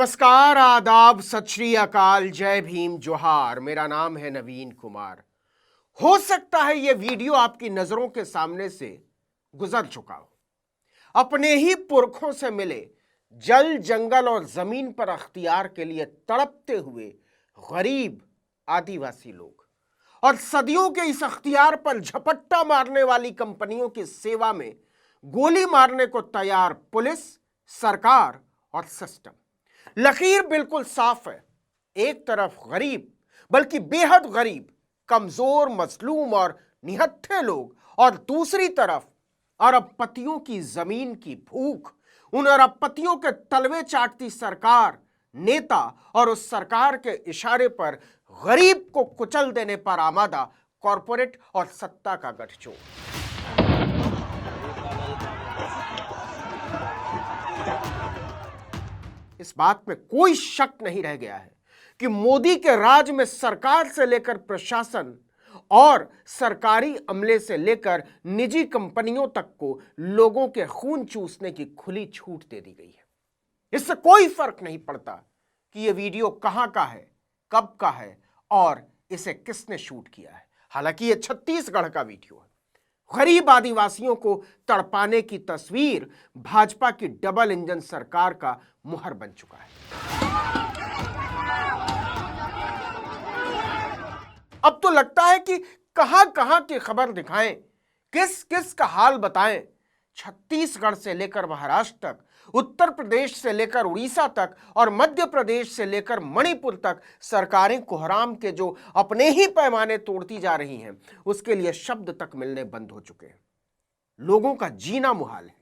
नमस्कार, आदाब, सत श्री अकाल, जय भीम, जोहार। मेरा नाम है नवीन कुमार। हो सकता है यह वीडियो आपकी नजरों के सामने से गुजर चुका हो। अपने ही पुरखों से मिले जल, जंगल और जमीन पर अख्तियार के लिए तड़पते हुए गरीब आदिवासी लोग और सदियों के इस अख्तियार पर झपट्टा मारने वाली कंपनियों की सेवा में गोली मारने को तैयार पुलिस, सरकार और सिस्टम। लकीर बिल्कुल साफ है। एक तरफ गरीब, बल्कि बेहद गरीब, कमजोर, मजलूम और निहत्थे लोग, और दूसरी तरफ अरबपतियों की जमीन की भूख, उन अरबपतियों के तलवे चाटती सरकार, नेता और उस सरकार के इशारे पर गरीब को कुचल देने पर आमादा कॉरपोरेट और सत्ता का गठजोड़। इस बात में कोई शक नहीं रह गया है कि मोदी के राज में सरकार से लेकर प्रशासन और सरकारी अमले से लेकर निजी कंपनियों तक को लोगों के खून चूसने की खुली छूट दे दी गई है। इससे कोई फर्क नहीं पड़ता कि यह वीडियो कहां का है, कब का है और इसे किसने शूट किया है। हालांकि यह छत्तीसगढ़ का वीडियो है। गरीब आदिवासियों को तड़पाने की तस्वीर भाजपा की डबल इंजन सरकार का मुहर बन चुका है। अब तो लगता है कि कहां कहां की खबर दिखाएं, किस किस का हाल बताएं। छत्तीसगढ़ से लेकर महाराष्ट्र तक, उत्तर प्रदेश से लेकर उड़ीसा तक और मध्य प्रदेश से लेकर मणिपुर तक सरकारें कोहराम के जो अपने ही पैमाने तोड़ती जा रही हैं, उसके लिए शब्द तक मिलने बंद हो चुके हैं। लोगों का जीना मुहाल है।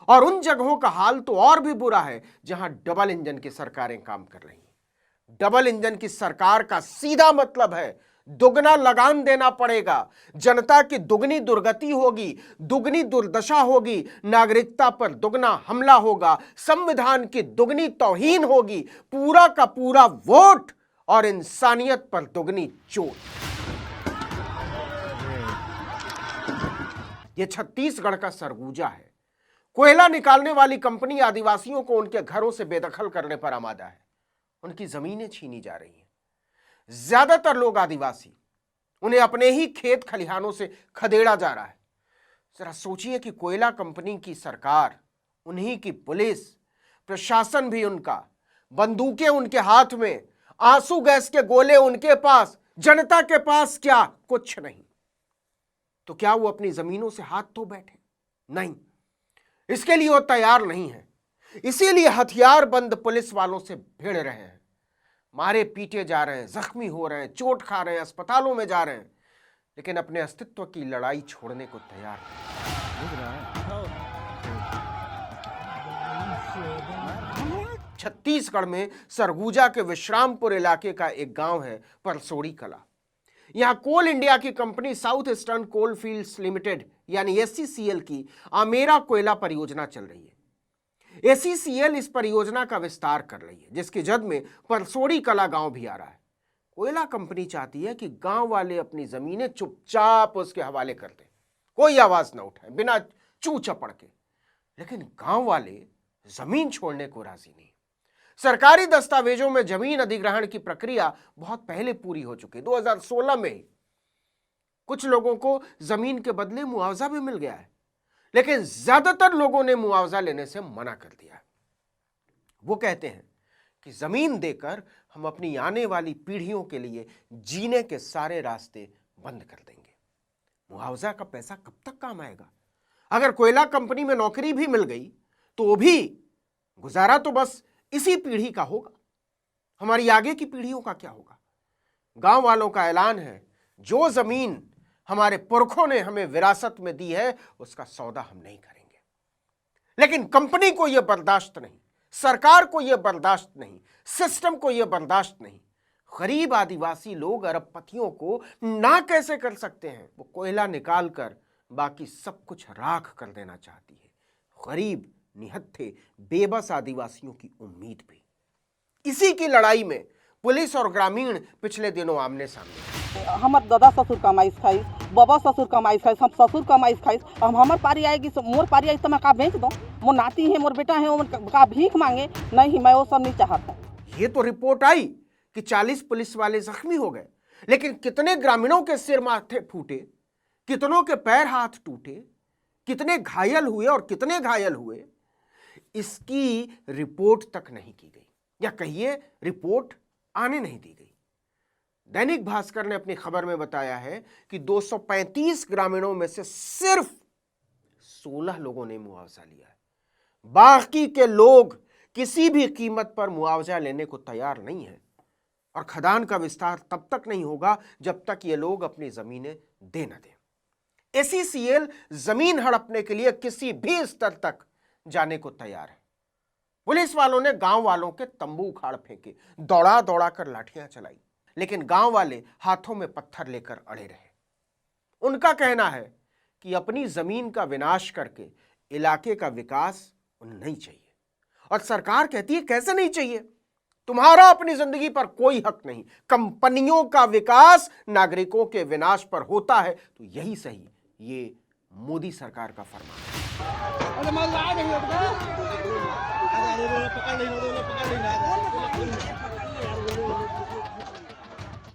और उन जगहों का हाल तो और भी बुरा है जहां डबल इंजन की सरकारें काम कर रही हैं। डबल इंजन की सरकार का सीधा मतलब है दुगना लगान देना पड़ेगा। जनता की दुगनी दुर्गति होगी, दुगनी दुर्दशा होगी, नागरिकता पर दुगना हमला होगा, संविधान की दुगनी तौहीन होगी, पूरा का पूरा वोट और इंसानियत पर दुगनी चोट। यह छत्तीसगढ़ का सरगुजा है। कोयला निकालने वाली कंपनी आदिवासियों को उनके घरों से बेदखल करने पर आमादा है। उनकी जमीनें छीनी जा रही हैं। ज्यादातर लोग आदिवासी, उन्हें अपने ही खेत खलिहानों से खदेड़ा जा रहा है। जरा सोचिए कि कोयला कंपनी की सरकार, उन्हीं की पुलिस, प्रशासन भी उनका, बंदूकें उनके हाथ में, आंसू गैस के गोले उनके पास, जनता के पास क्या? कुछ नहीं। तो क्या वो अपनी जमीनों से हाथ धो बैठे? नहीं, इसके लिए वो तैयार नहीं है। इसीलिए हथियार बंद पुलिस वालों से भिड़ रहे हैं, मारे पीटे जा रहे हैं, जख्मी हो रहे हैं, चोट खा रहे हैं, अस्पतालों में जा रहे हैं, लेकिन अपने अस्तित्व की लड़ाई छोड़ने को तैयार नहीं। छत्तीसगढ़ में सरगुजा के विश्रामपुर इलाके का एक गांव है परसोड़ी कला। यहां कोल इंडिया की कंपनी साउथ ईस्टर्न कोल फील्ड्स लिमिटेड यानी SCCL की आमेरा कोयला परियोजना चल रही है। SCCL इस परियोजना का विस्तार कर रही है, जिसकी जद में परसोड़ी कला गांव भी आ रहा है। कोयला कंपनी चाहती है कि गांव वाले अपनी जमीनें चुपचाप उसके हवाले कर दें, कोई आवाज ना उठाए, बिना चू चपड़ के। लेकिन गांव वाले जमीन छोड़ने को राजी नहीं। सरकारी दस्तावेजों में जमीन अधिग्रहण की प्रक्रिया बहुत पहले पूरी हो चुकी है। 2016 में ही कुछ लोगों को जमीन के बदले मुआवजा भी मिल गया है, लेकिन ज्यादातर लोगों ने मुआवजा लेने से मना कर दिया। वो कहते हैं कि जमीन देकर हम अपनी आने वाली पीढ़ियों के लिए जीने के सारे रास्ते बंद कर देंगे। मुआवजा का पैसा कब तक काम आएगा? अगर कोयला कंपनी में नौकरी भी मिल गई तो भी गुजारा तो बस इसी पीढ़ी का होगा। हमारी आगे की पीढ़ियों का क्या होगा? गांव वालों का ऐलान है, जो जमीन हमारे पुरखों ने हमें विरासत में दी है उसका सौदा हम नहीं करेंगे। लेकिन कंपनी को यह बर्दाश्त नहीं, सरकार को यह बर्दाश्त नहीं, सिस्टम को यह बर्दाश्त नहीं। गरीब आदिवासी लोग अरबपतियों को ना कैसे कर सकते हैं? वो कोयला निकाल कर बाकी सब कुछ राख कर देना चाहती है। गरीब, निहत्थे, बेबस आदिवासियों की उम्मीद भी। इसी की लड़ाई में पुलिस और ग्रामीण पिछले दिनों आमने सामने। हमार दादा ससुर कमाइस खाइस, बाबा ससुर कमाइस खाइस, हम ससुर कमाइस खाइस, हम हमार पारी आएगी, मोर पारी आई तो मैं का बेच दो, मोर नाती है, मोर बेटा है, का भीख मांगे नहीं, मैं वो सब नहीं चाहता। ये तो रिपोर्ट आई कि 40 पुलिस वाले जख्मी हो गए, लेकिन कितने ग्रामीणों के सिर माथे फूटे, कितनों के पैर हाथ टूटे, कितने घायल हुए और कितने घायल हुए, इसकी रिपोर्ट तक नहीं की गई, या कहिए रिपोर्ट आने नहीं दी गई। दैनिक भास्कर ने अपनी खबर में बताया है कि 235 ग्रामीणों में से सिर्फ 16 लोगों ने मुआवजा लिया है। बाकी के लोग किसी भी कीमत पर मुआवजा लेने को तैयार नहीं है, और खदान का विस्तार तब तक नहीं होगा जब तक ये लोग अपनी जमीनें दे न दें। एसीसीएल जमीन हड़पने के लिए किसी भी स्तर तक जाने को तैयार है। पुलिस वालों ने गांव वालों के तंबू उखाड़ फेंके, दौड़ा दौड़ा कर लाठियां चलाई, लेकिन गांव वाले हाथों में पत्थर लेकर अड़े रहे। उनका कहना है कि अपनी जमीन का विनाश करके इलाके का विकास उन्हें नहीं चाहिए, और सरकार कहती है कैसे नहीं चाहिए, तुम्हारा अपनी जिंदगी पर कोई हक नहीं, कंपनियों का विकास नागरिकों के विनाश पर होता है, तो यही सही। ये मोदी सरकार का फरमान है।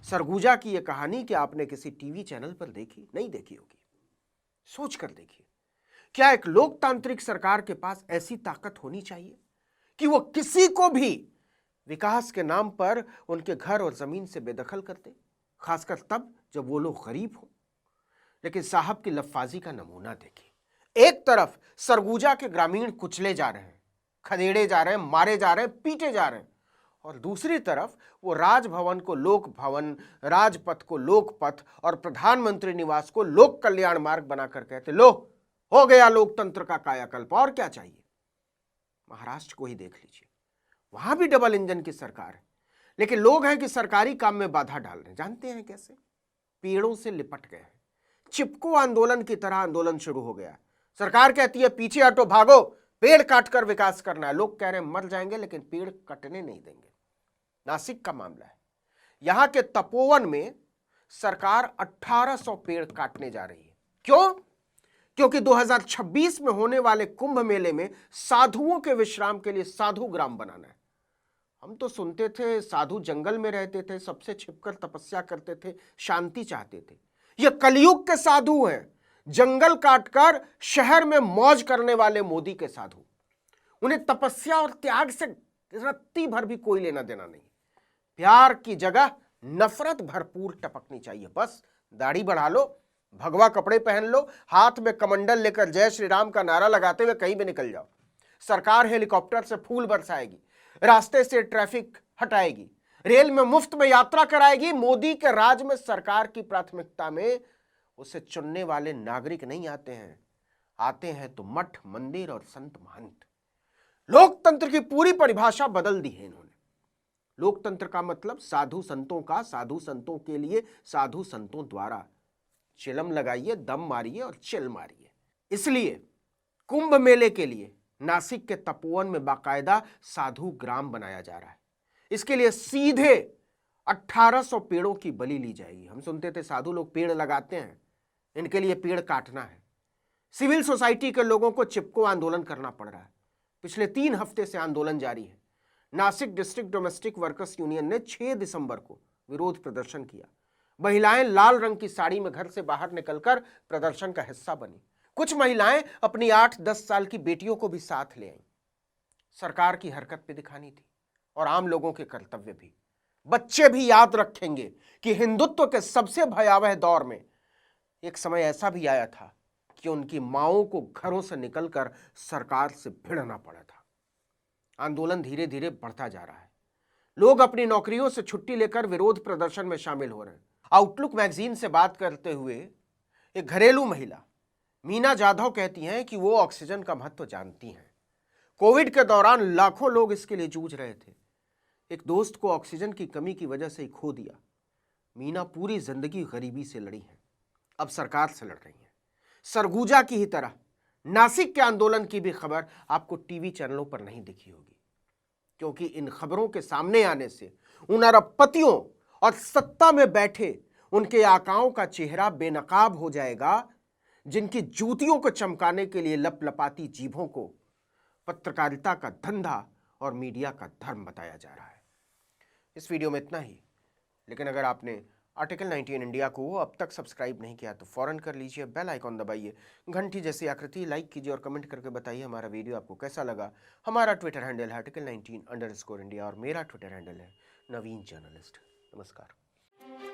सरगुजा की यह कहानी क्या आपने किसी टीवी चैनल पर देखी? नहीं देखी होगी, सोच कर देखिए। क्या एक लोकतांत्रिक सरकार के पास ऐसी ताकत होनी चाहिए कि वो किसी को भी विकास के नाम पर उनके घर और जमीन से बेदखल करते, खासकर तब जब वो लोग गरीब हो? लेकिन साहब की लफाजी का नमूना देखिए। एक तरफ सरगुजा के ग्रामीण कुचले जा रहे हैं, खदेड़े जा रहे हैं, मारे जा रहे हैं, पीटे जा रहे हैं, और दूसरी तरफ वो राजभवन को लोक भवन, राजपथ को लोकपथ और प्रधानमंत्री निवास को लोक कल्याण मार्ग बनाकर कहते, लो हो गया लोकतंत्र का कायाकल्प, और क्या चाहिए। महाराष्ट्र को ही देख लीजिए, वहां भी डबल इंजन की सरकार है, लेकिन लोग हैं कि सरकारी काम में बाधा डाल रहे हैं। जानते हैं कैसे? पेड़ों से लिपट गए हैं, चिपको आंदोलन की तरह आंदोलन शुरू हो गया। सरकार कहती है पीछे हटो, भागो, पेड़ काटकर विकास करना है। लोग कह रहे हैं मर जाएंगे लेकिन पेड़ कटने नहीं देंगे। नासिक का मामला है, यहां के तपोवन में सरकार 1800 पेड़ काटने जा रही है। क्यों? क्योंकि 2026 में होने वाले कुंभ मेले में साधुओं के विश्राम के लिए साधु ग्राम बनाना है। हम तो सुनते थे साधु जंगल में रहते थे, सबसे छिपकर तपस्या करते थे, शांति चाहते थे। ये कलयुग के साधु हैं, जंगल काटकर शहर में मौज करने वाले मोदी के साधु। उन्हें तपस्या और त्याग से रत्ती भर भी कोई लेना देना नहीं। प्यार की जगह नफरत भरपूर टपकनी चाहिए। बस दाढ़ी बढ़ा लो, भगवा कपड़े पहन लो, हाथ में कमंडल लेकर जय श्री राम का नारा लगाते हुए कहीं भी निकल जाओ। सरकार हेलीकॉप्टर से फूल बरसाएगी, रास्ते से ट्रैफिक हटाएगी, रेल में मुफ्त में यात्रा कराएगी। मोदी के राज में सरकार की प्राथमिकता में उसे चुनने वाले नागरिक नहीं आते हैं, आते हैं तो मठ, मंदिर और संत महंत। लोकतंत्र की पूरी परिभाषा बदल दी है इन्होंने। लोकतंत्र का मतलब साधु संतों का, साधु संतों के लिए, साधु संतों द्वारा। चिलम लगाइए, दम मारिए और चिल मारिए। इसलिए कुंभ मेले के लिए नासिक के तपोवन में बाकायदा साधु ग्राम बनाया जा रहा है। इसके लिए सीधे 1800 पेड़ों की बलि ली जाएगी। हम सुनते थे साधु लोग पेड़ लगाते हैं, इनके लिए पेड़ काटना है। सिविल सोसाइटी के लोगों को चिपको आंदोलन करना पड़ रहा है। पिछले 3 हफ्ते से आंदोलन जारी है। Nashik district domestic workers union ने 6 दिसंबर को विरोध प्रदर्शन किया। महिलाएं लाल रंग की साड़ी में घर से बाहर निकलकर प्रदर्शन का हिस्सा बनी। कुछ महिलाएं अपनी 8-10 साल की बेटियों को भी साथ ले आईं। सरकार की हरकत भी दिखानी थी और आम लोगों के कर्तव्य भी। बच्चे भी याद रखेंगे कि हिंदुत्व के सबसे भयावह दौर में एक समय ऐसा भी आया था कि उनकी माओं को घरों से निकलकर सरकार से भिड़ना पड़ा था। आंदोलन धीरे धीरे बढ़ता जा रहा है। लोग अपनी नौकरियों से छुट्टी लेकर विरोध प्रदर्शन में शामिल हो रहे हैं। आउटलुक मैगजीन से बात करते हुए एक घरेलू महिला मीना जाधव कहती हैं कि वो ऑक्सीजन का महत्व जानती हैं। कोविड के दौरान लाखों लोग इसके लिए जूझ रहे थे। एक दोस्त को ऑक्सीजन की कमी की वजह से ही खो दिया। मीना पूरी जिंदगी गरीबी से लड़ी हैं, अब सरकार से लड़ रही हैं। सरगुजा की ही तरह नासिक के आंदोलन की भी खबर आपको टीवी चैनलों पर नहीं दिखी होगी, क्योंकि इन खबरों के सामने आने से उन अरबपतियों और सत्ता में बैठे उनके आकाओं का चेहरा बेनकाब हो जाएगा, जिनकी जूतियों को चमकाने के लिए लपलपाती जीभों को पत्रकारिता का धंधा और मीडिया का धर्म बताया जा रहा है। इस वीडियो में इतना ही। लेकिन अगर आपने आर्टिकल 19 इंडिया को अब तक सब्सक्राइब नहीं किया तो फौरन कर लीजिए, बेल आइकॉन दबाइए, घंटी जैसी आकृति लाइक कीजिए और कमेंट करके बताइए हमारा वीडियो आपको कैसा लगा। हमारा ट्विटर हैंडल है आर्टिकल 19_इंडिया और मेरा ट्विटर हैंडल है नवीन जर्नलिस्ट। नमस्कार।